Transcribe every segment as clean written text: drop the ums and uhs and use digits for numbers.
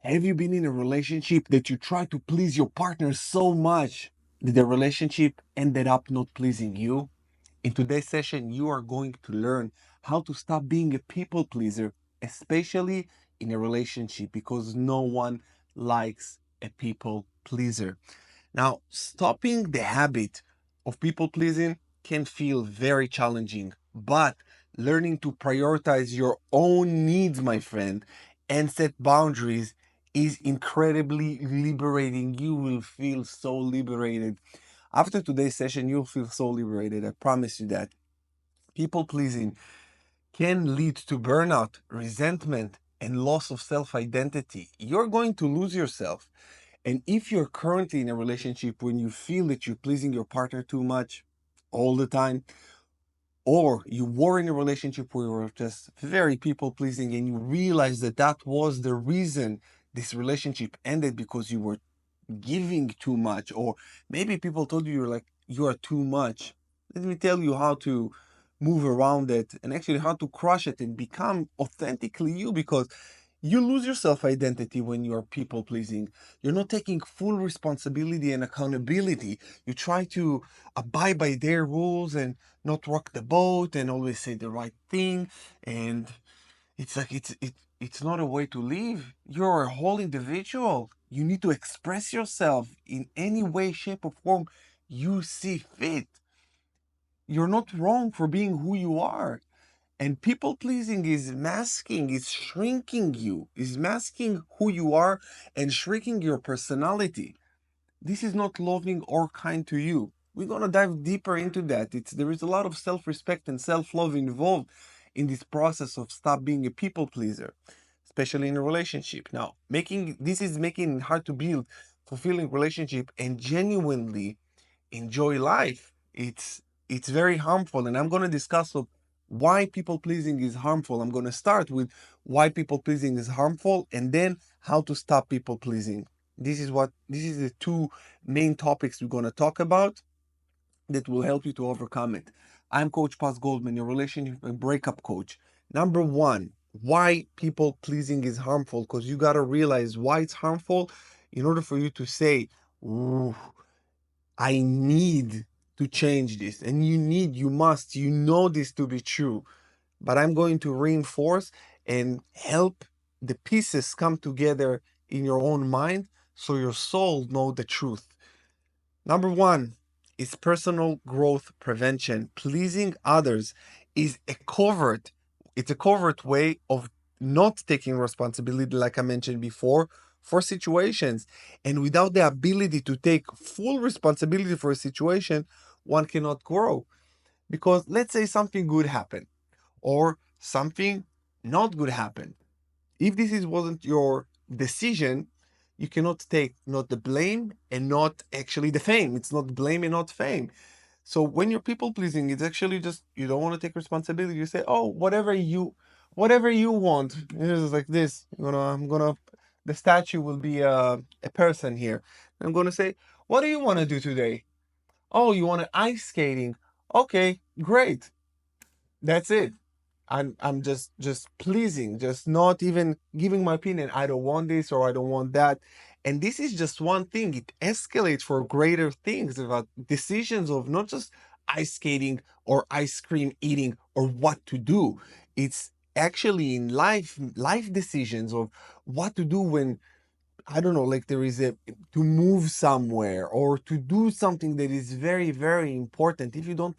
Have you been in a relationship that you try to please your partner so much that the relationship ended up not pleasing you? In today's session, you are going to learn how to stop being a people pleaser, especially in a relationship, because no one likes a people pleaser. Now, stopping the habit of people pleasing can feel very challenging, but learning to prioritize your own needs, my friend, and set boundaries is incredibly liberating. You will feel so liberated. After today's session, you'll feel so liberated. I promise you that. People pleasing can lead to burnout, resentment, and loss of self identity. You're going to lose yourself. And if you're currently in a relationship when you feel that you're pleasing your partner too much all the time, or you were in a relationship where you were just very people pleasing and you realize that that was the reason this relationship ended because you were giving too much, or maybe people told you you are too much. Let me tell you how to move around it and actually how to crush it and become authentically you, because you lose your self identity when you are people pleasing. You're not taking full responsibility and accountability. You try to abide by their rules and not rock the boat and always say the right thing. And it's like it's not a way to live. You're a whole individual. You need to express yourself in any way, shape, or form you see fit. You're not wrong for being who you are. And people pleasing is masking, is shrinking you, is masking who you are and shrinking your personality. This is not loving or kind to you. We're gonna dive deeper into that. There is a lot of self-respect and self-love involved in this process of stop being a people pleaser, especially in a relationship. Now, making it hard to build fulfilling relationship and genuinely enjoy life. It's very harmful, and I'm gonna discuss why people pleasing is harmful. I'm gonna start with why people pleasing is harmful, and then how to stop people pleasing. This is the two main topics we're going to talk about that will help you to overcome it. I'm Coach Goldman, your relationship and breakup coach. Number one, why people pleasing is harmful, because you got to realize why it's harmful in order for you to say, "Ooh, I need to change this." And you must, you know this to be true. But I'm going to reinforce and help the pieces come together in your own mind so your soul know the truth. Number one is personal growth prevention. Pleasing others is a covert, it's a covert way of not taking responsibility, like I mentioned before, for situations. And without the ability to take full responsibility for a situation, one cannot grow. Because let's say something good happened or something not good happened. If wasn't your decision, you cannot take not the blame and not actually the fame. It's not blame and not fame. So when you're people pleasing, it's actually just you don't want to take responsibility. You say, "Oh, whatever you want." It's like this. I'm gonna. The statue will be a person here. I'm gonna say, "What do you want to do today?" "Oh, you want to ice skating?" "Okay, great. That's it." I'm just pleasing, just not even giving my opinion. I don't want this or I don't want that. And this is just one thing. It escalates for greater things about decisions of not just ice skating or ice cream eating or what to do. It's actually in life decisions of what to do when I don't know, like there is a to move somewhere or to do something that is very, very important. If you don't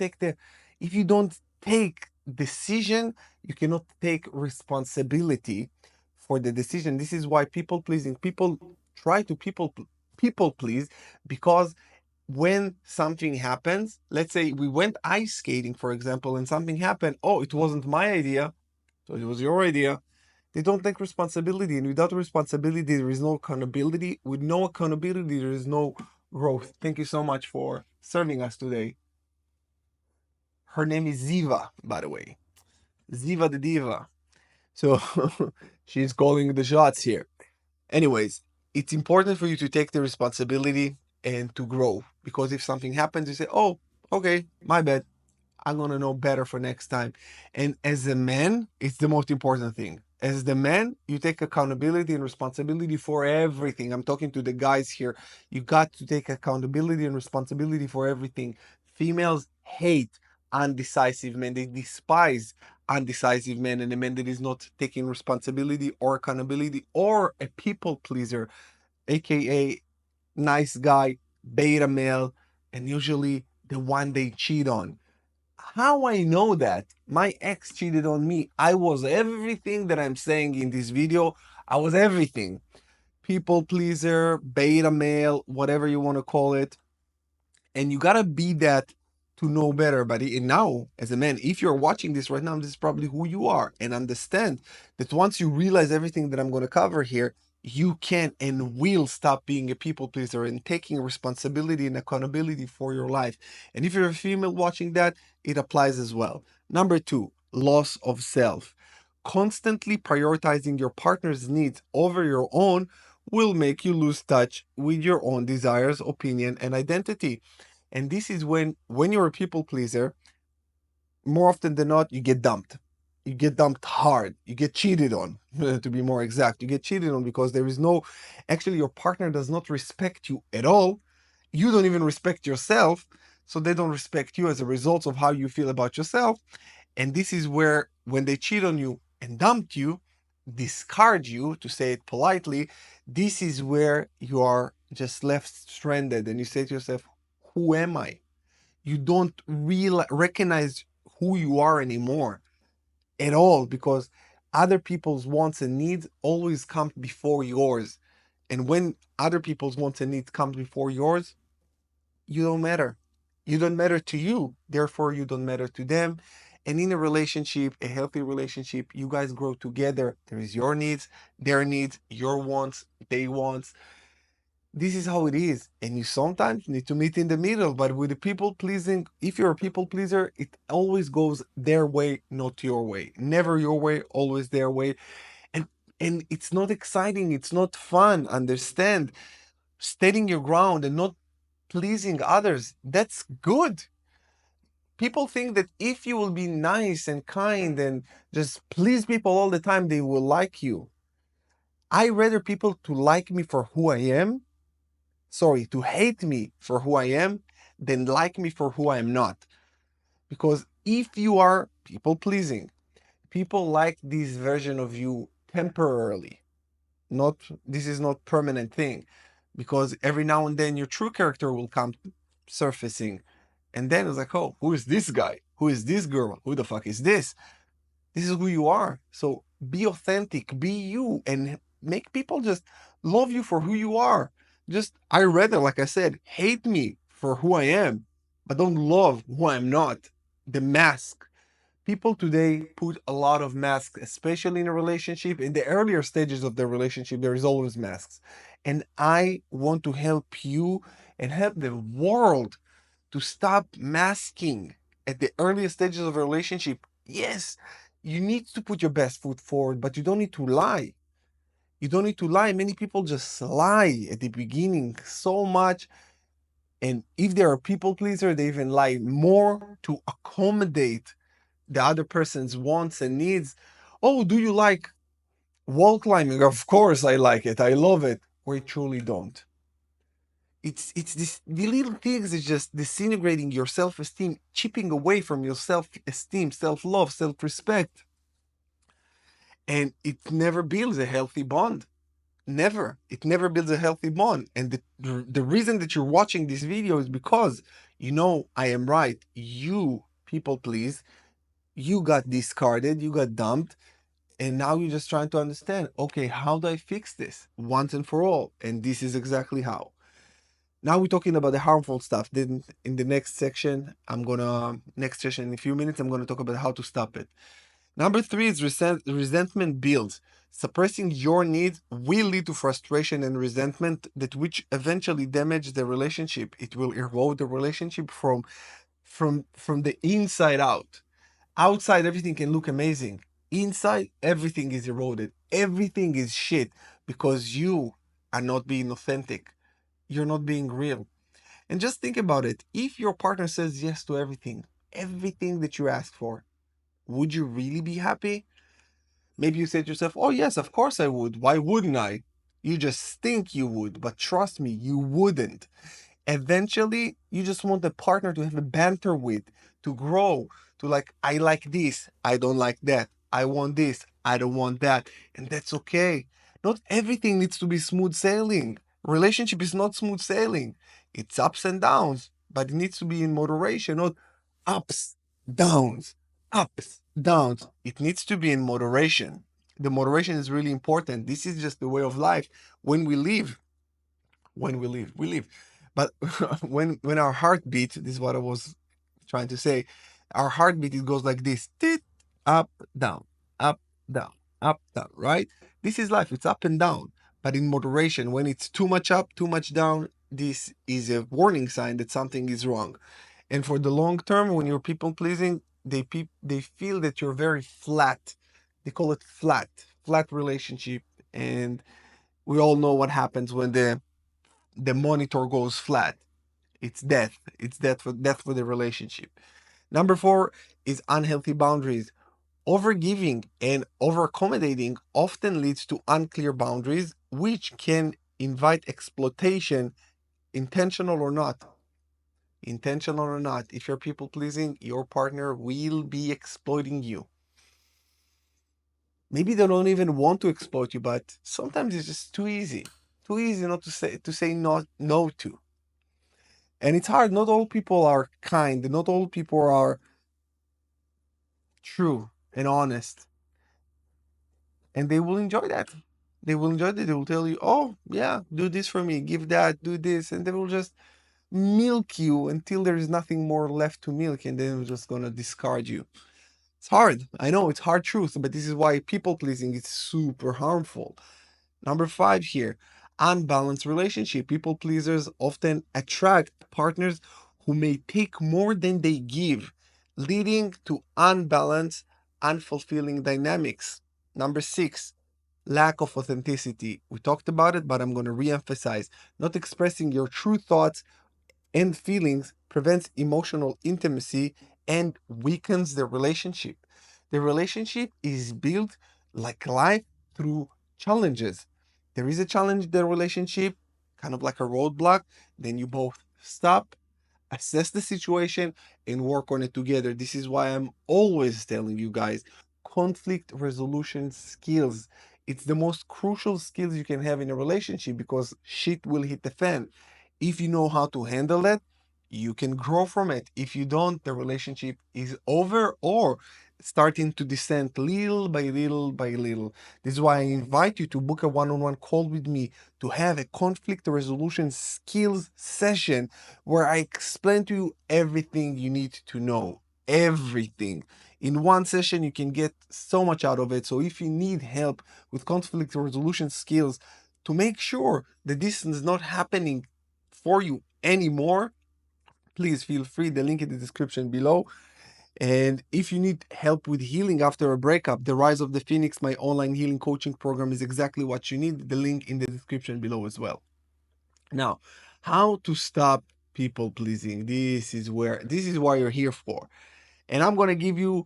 take decision, you cannot take responsibility for the decision. This is why people pleasing people try to people please, because when something happens, let's say we went ice skating, for example, and something happened. Oh, it wasn't my idea, so it was your idea. They don't take responsibility, and without responsibility, there is no accountability. With no accountability, there is no growth. Thank you so much for serving us today. Her name is Ziva, by the way. Ziva the Diva. So she's calling the shots here. Anyways, it's important for you to take the responsibility and to grow, because if something happens, you say, "Oh, okay, my bad. I'm gonna know better for next time." And as a man, it's the most important thing. As the man, you take accountability and responsibility for everything. I'm talking to the guys here. You got to take accountability and responsibility for everything. Females hate undecisive men. They despise undecisive men and a man that is not taking responsibility or accountability or a people pleaser, aka nice guy, beta male, and usually the one they cheat on. How I know that? My ex cheated on me. I was everything that I'm saying in this video. I was everything. People pleaser, beta male, whatever you want to call it. And you gotta be that to know better. But now, as a man, if you're watching this right now, this is probably who you are. And understand that once you realize everything that I'm going to cover here, you can and will stop being a people pleaser and taking responsibility and accountability for your life. And if you're a female watching that, it applies as well. Number two, loss of self. Constantly prioritizing your partner's needs over your own will make you lose touch with your own desires, opinion, and identity. And this is when you're a people pleaser, more often than not, you get dumped. You get dumped hard. You get cheated on, to be more exact. You get cheated on because there is no, actually, your partner does not respect you at all. You don't even respect yourself. So they don't respect you as a result of how you feel about yourself. And this is where, when they cheat on you and dumped you, discard you, to say it politely, this is where you are just left stranded and you say to yourself, who am I? You don't recognize who you are anymore at all, because other people's wants and needs always come before yours. And when other people's wants and needs come before yours, you don't matter. You don't matter to you. Therefore, you don't matter to them. And in a relationship, a healthy relationship, you guys grow together. There is your needs, their needs, your wants, they wants. This is how it is. And you sometimes need to meet in the middle. But with the people pleasing, if you're a people pleaser, it always goes their way, not your way. Never your way, always their way. And and it's not exciting, it's not fun. Understand? Standing your ground and not pleasing others, that's good. People think that if you will be nice and kind and just please people all the time, they will like you. I rather people to like me for who I am, sorry, to hate me for who I am, than like me for who I am not. Because if you are people pleasing, people like this version of you temporarily. Not, this is not permanent thing, because every now and then your true character will come surfacing, and then it's like, oh, who is this guy, who is this girl, who the fuck is this? This is who you are. So be authentic, be you, and make people just love you for who you are. Just, I rather, like I said, hate me for who I am, but don't love who I'm not. The mask. People today put a lot of masks, especially in a relationship. In the earlier stages of the relationship, there is always masks. And I want to help you and help the world to stop masking at the earliest stages of a relationship. Yes, you need to put your best foot forward, but you don't need to lie. You don't need to lie. Many people just lie at the beginning so much. And if they are a people pleaser, they even lie more to accommodate the other person's wants and needs. Oh, do you like wall climbing? Of course I like it. I love it. Or you truly don't. It's this, the little things is just disintegrating your self-esteem, chipping away from your self-esteem, self-love, self-respect. And it never builds a healthy bond. Never. It never builds a healthy bond. And the reason that you're watching this video is because you know I am right. You people please. You got discarded, you got dumped, and now you're just trying to understand, okay, how do I fix this once and for all? And this is exactly how. Now we're talking about the harmful stuff. Then in the next section, next session in a few minutes, I'm gonna talk about how to stop it. Number three is resentment builds. Suppressing your needs will lead to frustration and resentment that which eventually damage the relationship. It will erode the relationship from the inside out. Outside, everything can look amazing. Inside, everything is eroded. Everything is shit because you are not being authentic. You're not being real. And just think about it. If your partner says yes to everything, everything that you ask for, would you really be happy? Maybe you say to yourself, oh, yes, of course I would. Why wouldn't I? You just think you would, but trust me, you wouldn't. Eventually, you just want a partner to have a banter with, to grow, to like, I like this, I don't like that. I want this, I don't want that. And that's okay. Not everything needs to be smooth sailing. Relationship is not smooth sailing. It's ups and downs, but it needs to be in moderation, not ups, downs, ups, downs. It needs to be in moderation. The moderation is really important. This is just the way of life. When we live, we live. But when our heartbeat, this is what I was trying to say, our heartbeat, it goes like this: tit, up, down, up, down, up, down, right? This is life. It's up and down, but in moderation. When it's too much up, too much down, this is a warning sign that something is wrong. And for the long term, when you're people pleasing, they feel that you're very flat. They call it flat relationship. And we all know what happens when the monitor goes flat. It's death. It's death for the relationship. Number four is unhealthy boundaries. Overgiving and over accommodating often leads to unclear boundaries, which can invite exploitation, intentional or not. Intentional or not, if you're people pleasing, your partner will be exploiting you. Maybe they don't even want to exploit you, but sometimes it's just too easy. Too easy not to say not no to. And it's hard. Not all people are kind. Not all people are true and honest. And they will enjoy that. They will enjoy that. They will tell you, oh, yeah, do this for me, give that, do this. And they will just milk you until there is nothing more left to milk. And then they're just going to discard you. It's hard. I know it's hard truth, but this is why people pleasing is super harmful. Number five here, unbalanced relationship. People pleasers often attract partners who may take more than they give, leading to unbalanced, unfulfilling dynamics. Number six, lack of authenticity. We talked about it, but I'm going to re-emphasize. Not expressing your true thoughts and feelings prevents emotional intimacy and weakens the relationship. The relationship is built like life through challenges. There is a challenge in the relationship, kind of like a roadblock, then you both stop, assess the situation, and work on it together. This is why I'm always telling you guys conflict resolution skills. It's the most crucial skills you can have in a relationship because shit will hit the fan. If you know how to handle it, you can grow from it. If you don't, the relationship is over or starting to descend little by little by little. This is why I invite you to book a one-on-one call with me to have a conflict resolution skills session where I explain to you everything you need to know. Everything. In one session, you can get so much out of it. So if you need help with conflict resolution skills to make sure that this is not happening for you anymore, please feel free. The link in the description below. And if you need help with healing after a breakup, The Rise of the Phoenix, my online healing coaching program, is exactly what you need. The link in the description below as well. Now, how to stop people pleasing. This is what you're here for. And I'm gonna give you,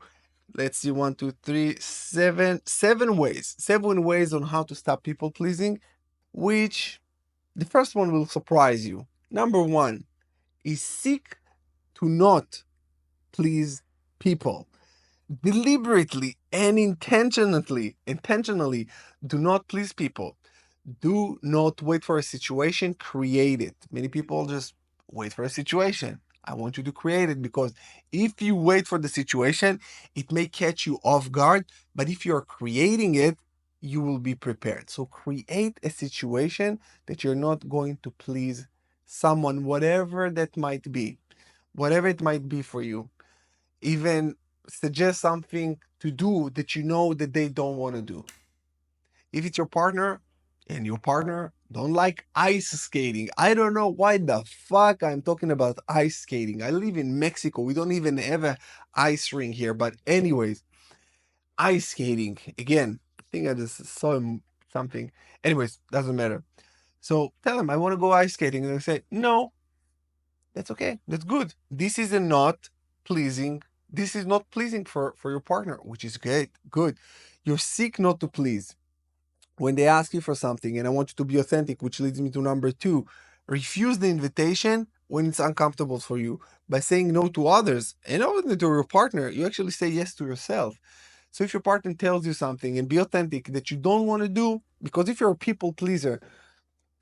let's see, one, two, three, seven ways. Seven ways on how to stop people pleasing, which the first one will surprise you. Number one is seek to not please people. Deliberately and intentionally do not please people. Do not wait for a situation, create it. Many people just wait for a situation. I want you to create it because if you wait for the situation, it may catch you off guard, but if you're creating it, you will be prepared. So create a situation that you're not going to please someone, whatever that might be, whatever it might be for you. Even suggest something to do that you know that they don't want to do. If it's your partner and your partner don't like ice skating, I don't know why the fuck I'm talking about ice skating. I live in Mexico. We don't even have a ice rink here. But anyways, ice skating. Again, I think I just saw something. Anyways, doesn't matter. So tell them I want to go ice skating. And they say, no, that's okay. That's good. This is a not pleasing. This is not pleasing for your partner, which is great. Good. You're seek not to please. When they ask you for something, and I want you to be authentic, which leads me to number two, refuse the invitation when it's uncomfortable for you. By saying no to others and not only to your partner, you actually say yes to yourself. So if your partner tells you something and be authentic that you don't want to do, because if you're a people pleaser,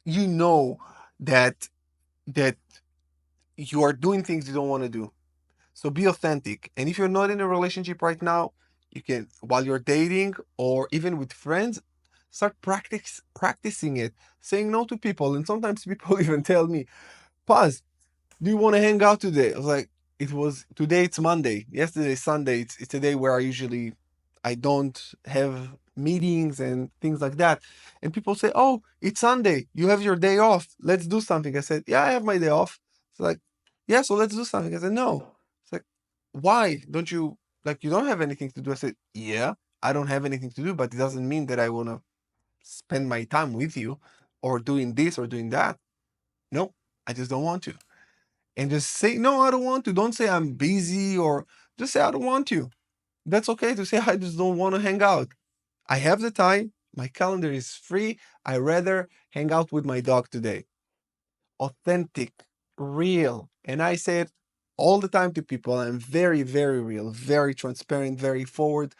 you know that that you are doing things you don't want to do. So be authentic. And if you're not in a relationship right now, you can, while you're dating or even with friends, start practicing it, saying no to people. And sometimes people even tell me, Paz, do you want to hang out today? I was like, it was today, it's Monday. Yesterday, Sunday. It's a day where I don't have meetings and things like that. And people say, oh, it's Sunday. You have your day off. Let's do something. I said, yeah, I have my day off. It's like, yeah, so let's do something. I said, no. It's like, why don't you, like, you don't have anything to do? I said, yeah, I don't have anything to do, but it doesn't mean that I want to spend my time with you or doing this or doing that. No, I just don't want to. And just say, no, I don't want to. Don't say I'm busy or just say, I don't want to. That's okay to say, I just don't want to hang out. I have the time. My calendar is free. I rather hang out with my dog today. Authentic, real. And I say it all the time to people. I'm very, very real, very transparent, very forward.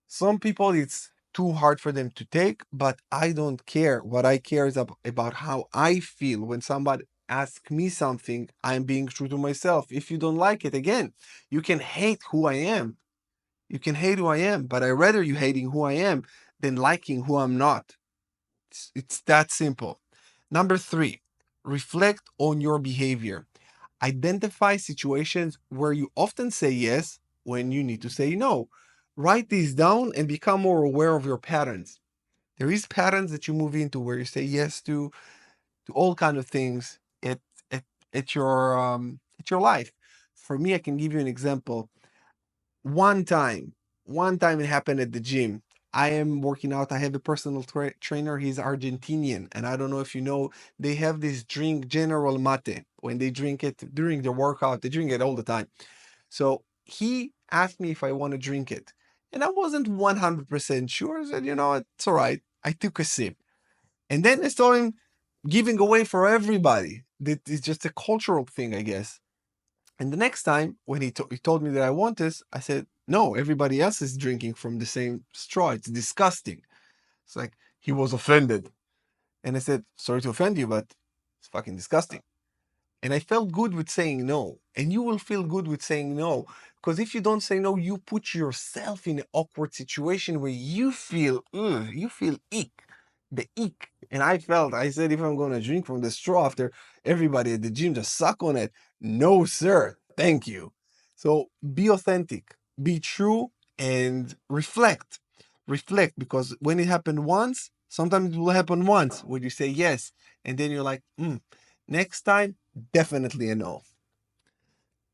Some people, it's too hard for them to take, but I don't care. What I care is about how I feel when somebody asks me something. I'm being true to myself. If you don't like it, again, you can hate who I am. You can hate who I am, but I rather you hating who I am than liking who I'm not. It's that simple. Number three, reflect on your behavior. Identify situations where you often say yes when you need to say no. Write these down and become more aware of your patterns. There is patterns that you move into where you say yes to all kind of things at at your life. For me, I can give you an example. One time, one time it happened at the gym. I am working out. I have a personal trainer. He's Argentinian, and I don't know if you know. They have this drink, General Mate. When they drink it during the workout, they drink it all the time. So he asked me if I want to drink it, and I wasn't 100% sure. I said, it's all right. I took a sip, and then I saw him giving away for everybody. That is just a cultural thing, I guess. And the next time when he told me that I want this, I said, no, everybody else is drinking from the same straw. It's disgusting. It's like he was offended. And I said, sorry to offend you, but it's fucking disgusting. And I felt good with saying no. And you will feel good with saying no. Because if you don't say no, you put yourself in an awkward situation where you feel, ugh, you feel ick. The ick. And I said, if I'm going to drink from the straw after everybody at the gym just suck on it, no, sir. Thank you. So be authentic, be true, and reflect. Reflect because when it happened once, sometimes it will happen once where you say yes. And then you're like, next time, definitely a no.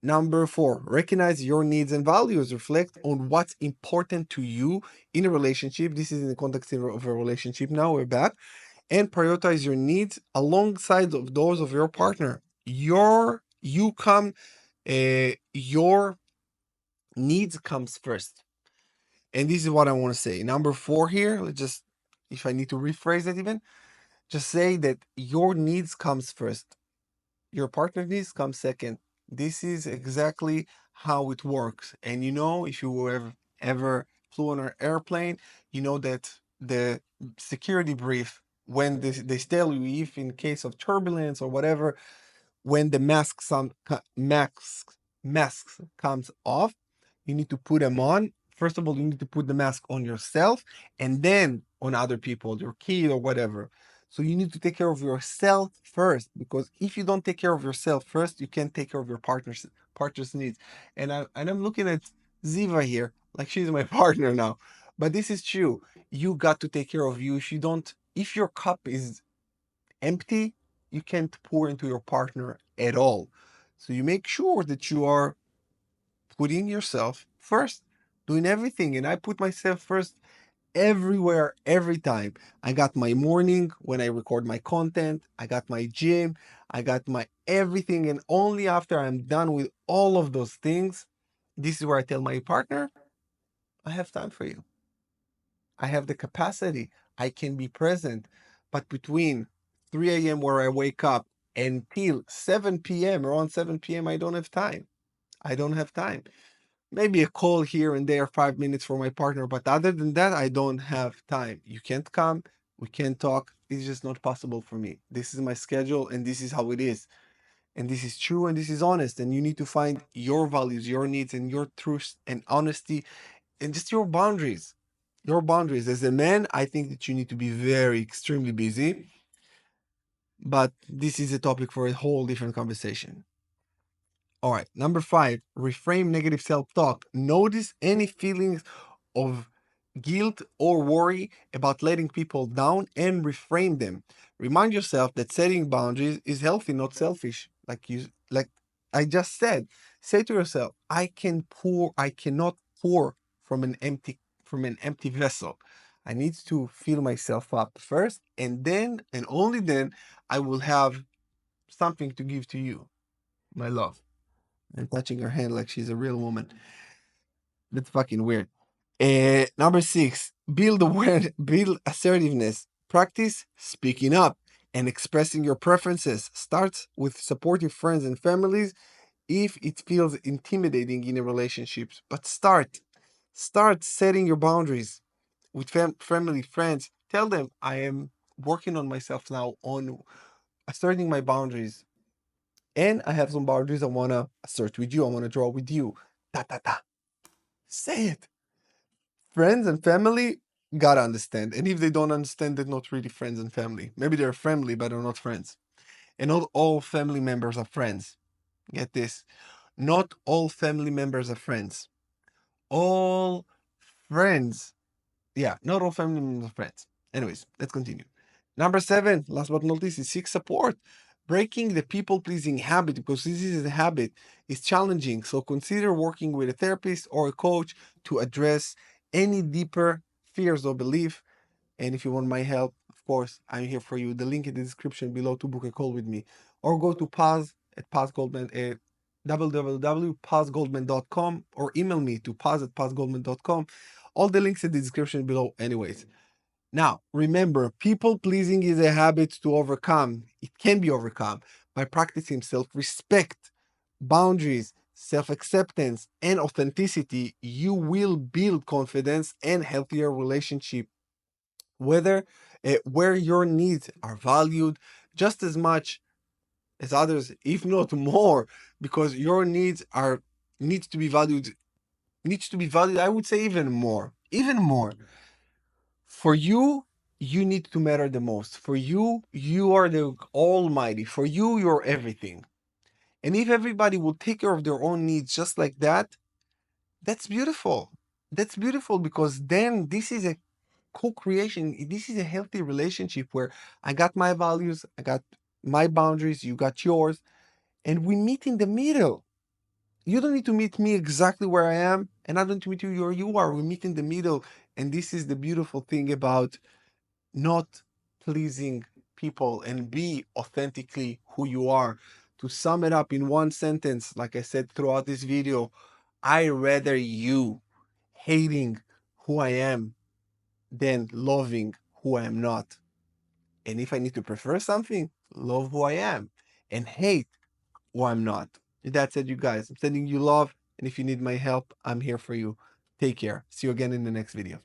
Number four, recognize your needs and values. Reflect on what's important to you in a relationship. This is in the context of a relationship. Now we're back. And prioritize your needs alongside of those of your partner. Your needs comes first. And this is what I want to say. Number four here, let's just, if I need to rephrase it even, just say that your needs comes first. Your partner needs come second. This is exactly how it works. And if you ever flew on an airplane, you know that the security brief, when they tell you if in case of turbulence or whatever, when the masks comes off, you need to put them on. First of all, you need to put the mask on yourself and then on other people, your kid or whatever. So you need to take care of yourself first, because if you don't take care of yourself first, you can't take care of your partner's needs. And I'm looking at Ziva here, like she's my partner now. But this is true. You got to take care of you. If your cup is empty, you can't pour into your partner at all. So you make sure that you are putting yourself first, doing everything. And I put myself first everywhere, every time. I got my morning when I record my content, I got my gym, I got my everything. And only after I'm done with all of those things, this is where I tell my partner, I have time for you. I have the capacity. I can be present. But between 3 a.m. where I wake up until 7 p.m., around 7 p.m., I don't have time. I don't have time. Maybe a call here and there, 5 minutes for my partner. But other than that, I don't have time. You can't come. We can't talk. It's just not possible for me. This is my schedule and this is how it is. And this is true and this is honest. And you need to find your values, your needs, and your truth and honesty and just your boundaries. Your boundaries. As a man, I think that you need to be very extremely busy. But this is a topic for a whole different conversation. All right. Number 5, reframe negative self talk. Notice any feelings of guilt or worry about letting people down and reframe them. Remind yourself that setting boundaries is healthy, not selfish. Like I just said, say to yourself, I cannot pour from an empty vessel. I need to fill myself up first, and then and only then I will have something to give to you, my love. And touching her hand like she's a real woman. That's fucking weird. Number 6, build awareness, build assertiveness. Practice speaking up and expressing your preferences. Start with supportive friends and families if it feels intimidating in a relationship. But start setting your boundaries with family, friends. Tell them I am working on myself now on asserting my boundaries. And I have some boundaries I want to assert with you. I want to draw with you. Ta ta ta. Say it. Friends and family gotta understand. And if they don't understand, they're not really friends and family. Maybe they're family, but they're not friends. And not all family members are friends. Get this. Not all family members are friends. All friends. Yeah, not all family members are friends. Anyways, let's continue. Number 7, last but not least, is seek support. Breaking the people pleasing habit, because this is a habit, is challenging. So consider working with a therapist or a coach to address any deeper fears or belief. And if you want my help, of course, I'm here for you. The link in the description below to book a call with me. Or go to Paz at Paz Goldman, www.pazgoldman.com, or email me to paz@pazgoldman.com. All the links in the description below, anyways. Now, remember, people pleasing is a habit to overcome. It can be overcome by practicing self respect, boundaries, self acceptance, and authenticity. You will build confidence and healthier relationship, whether where your needs are valued just as much as others, if not more, because your needs to be valued needs to be valued. I would say even more, even more. For you, you need to matter the most. For you, you are the almighty. For you, you're everything. And if everybody will take care of their own needs just like that, that's beautiful. That's beautiful, because then this is a co-creation. This is a healthy relationship where I got my values, I got my boundaries, you got yours, and we meet in the middle. You don't need to meet me exactly where I am, and I don't need to meet you where you are. We meet in the middle. And this is the beautiful thing about not pleasing people and be authentically who you are. To sum it up in one sentence, like I said throughout this video, I rather you hating who I am than loving who I am not. And if I need to prefer something, love who I am and hate who I'm not. That's it, you guys. I'm sending you love. And if you need my help, I'm here for you. Take care. See you again in the next video.